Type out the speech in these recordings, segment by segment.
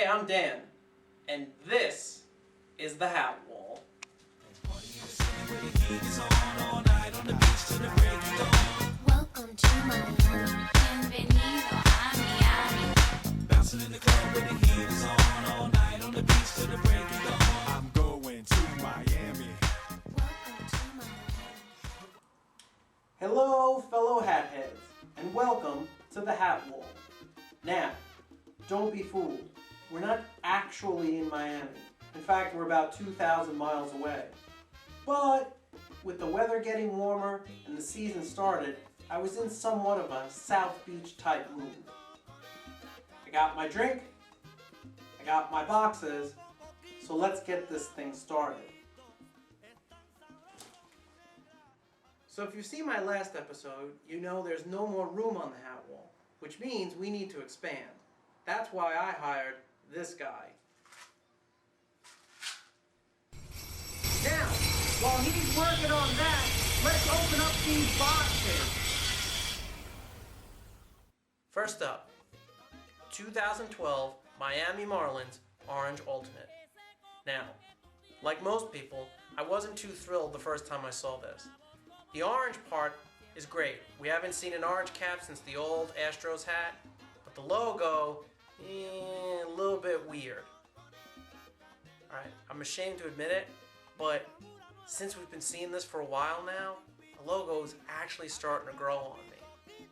Hey, I'm Dan, and this is the Hat Wall. Welcome to Miami. Bienvenido a Miami. Bouncing in the club with the heat is on all night on the beach till the break of dawn. I'm going to Miami. Welcome to Miami. Hello, fellow hat heads, and welcome to the Hat Wall. Now, don't be fooled. We're not actually in Miami. In fact, we're about 2,000 miles away. But with the weather getting warmer and the season started, I was in somewhat of a South Beach type mood. I got my drink, I got my boxes, so let's get this thing started. So if you've seen my last episode, you know there's no more room on the hat wall, which means we need to expand. That's why I hired this guy. Now, while he's working on that, let's open up these boxes. First up, 2012 Miami Marlins Orange Ultimate. Now, like most people, I wasn't too thrilled the first time I saw this. The orange part is great. We haven't seen an orange cap since the old Astros hat, but the logo, a little bit weird. Alright, I'm ashamed to admit it, but since we've been seeing this for a while now, the logo is actually starting to grow on me.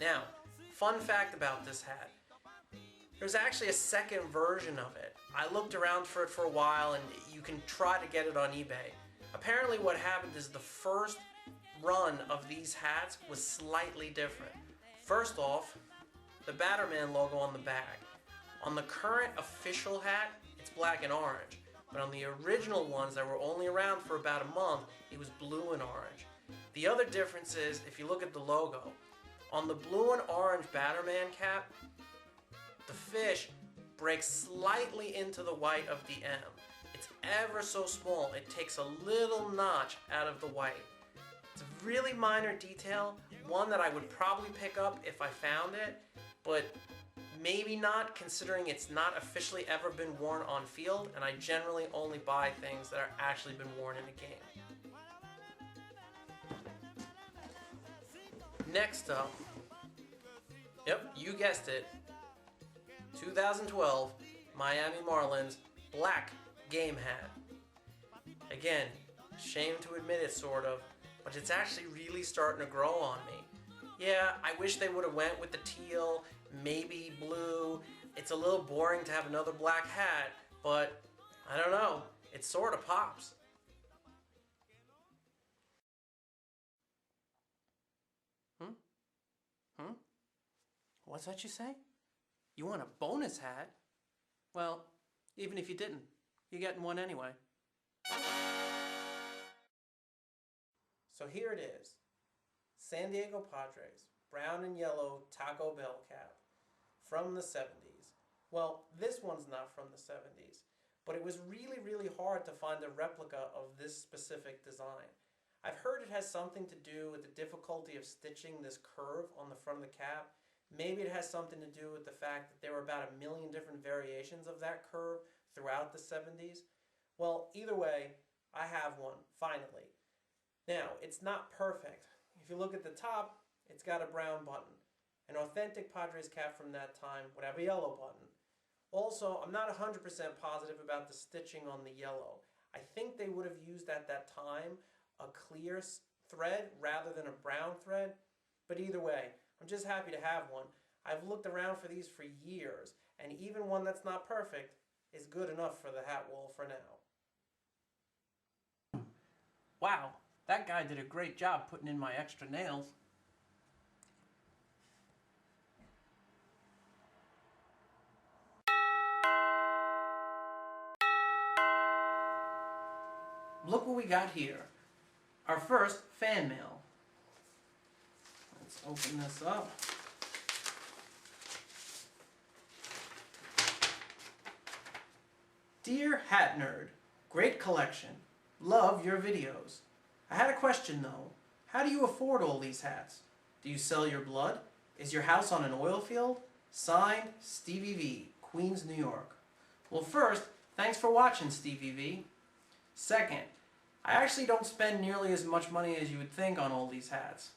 Now, fun fact about this hat. There's actually a second version of it. I looked around for it for a while and you can try to get it on eBay. Apparently what happened is the first run of these hats was slightly different. First off, the Batterman logo on the back. On the current official hat, it's black and orange. But on the original ones that were only around for about a month, it was blue and orange. The other difference is, if you look at the logo, on the blue and orange Batterman cap, the fish breaks slightly into the white of the M. It's ever so small. It takes a little notch out of the white. It's a really minor detail, one that I would probably pick up if I found it, but maybe not, considering it's not officially ever been worn on field, and I generally only buy things that are actually been worn in a game. Next up, yep, you guessed it, 2012 Miami Marlins black game hat. Again, shame to admit it sort of, but it's actually really starting to grow on me. Yeah, I wish they would have went with the teal, maybe blue. It's a little boring to have another black hat, but I don't know, it sort of pops. What's that you say? You want a bonus hat? Well, even if you didn't, you're getting one anyway. So here it is. San Diego Padres, brown and yellow Taco Bell cap from the 70s. Well, this one's not from the 70s, but it was really hard to find a replica of this specific design. I've heard it has something to do with the difficulty of stitching this curve on the front of the cap. Maybe it has something to do with the fact that there were about 1 million different variations of that curve throughout the 70s. Well, either way, I have one, finally. Now, it's not perfect. If you look at the top, it's got a brown button. An authentic Padres cap from that time would have a yellow button. Also, I'm not 100% positive about the stitching on the yellow. I think they would have used at that time a clear thread rather than a brown thread. But either way, I'm just happy to have one. I've looked around for these for years, and even one that's not perfect is good enough for the hat wall for now. Wow, that guy did a great job putting in my extra nails. Look what we got here. Our first fan mail. Let's open this up. Dear Hat Nerd, great collection. Love your videos. I had a question though. How do you afford all these hats? Do you sell your blood? Is your house on an oil field? Signed, Stevie V, Queens, New York. Well, first, thanks for watching, Stevie V. Second, I actually don't spend nearly as much money as you would think on all these hats.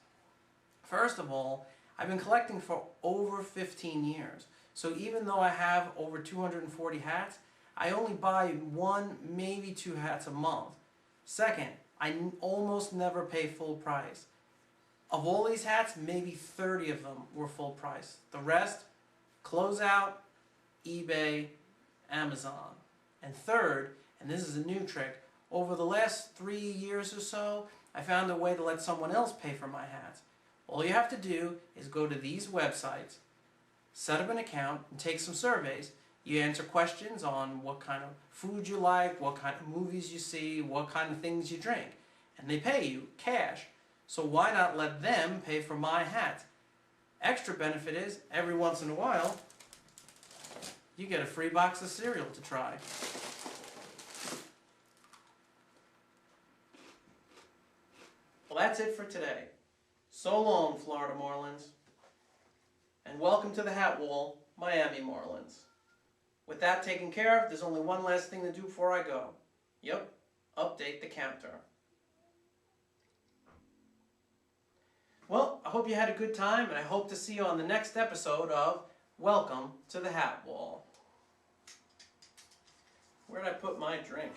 First of all, I've been collecting for over 15 years, so even though I have over 240 hats, I only buy 1, maybe 2 hats a month. Second, I almost never pay full price. Of all these hats, maybe 30 of them were full price. The rest, closeout, eBay, Amazon. And third, and this is a new trick, over the last 3 years or so, I found a way to let someone else pay for my hats. All you have to do is go to these websites, set up an account, and take some surveys. You answer questions on what kind of food you like, what kind of movies you see, what kind of things you drink. And they pay you cash. So why not let them pay for my hat? Extra benefit is, every once in a while, you get a free box of cereal to try. Well, that's it for today. So long, Florida Marlins. And welcome to the Hat Wall, Miami Marlins. With that taken care of, there's only one last thing to do before I go. Yep, update the counter. Well, I hope you had a good time, and I hope to see you on the next episode of Welcome to the Hat Wall. Where'd I put my drink?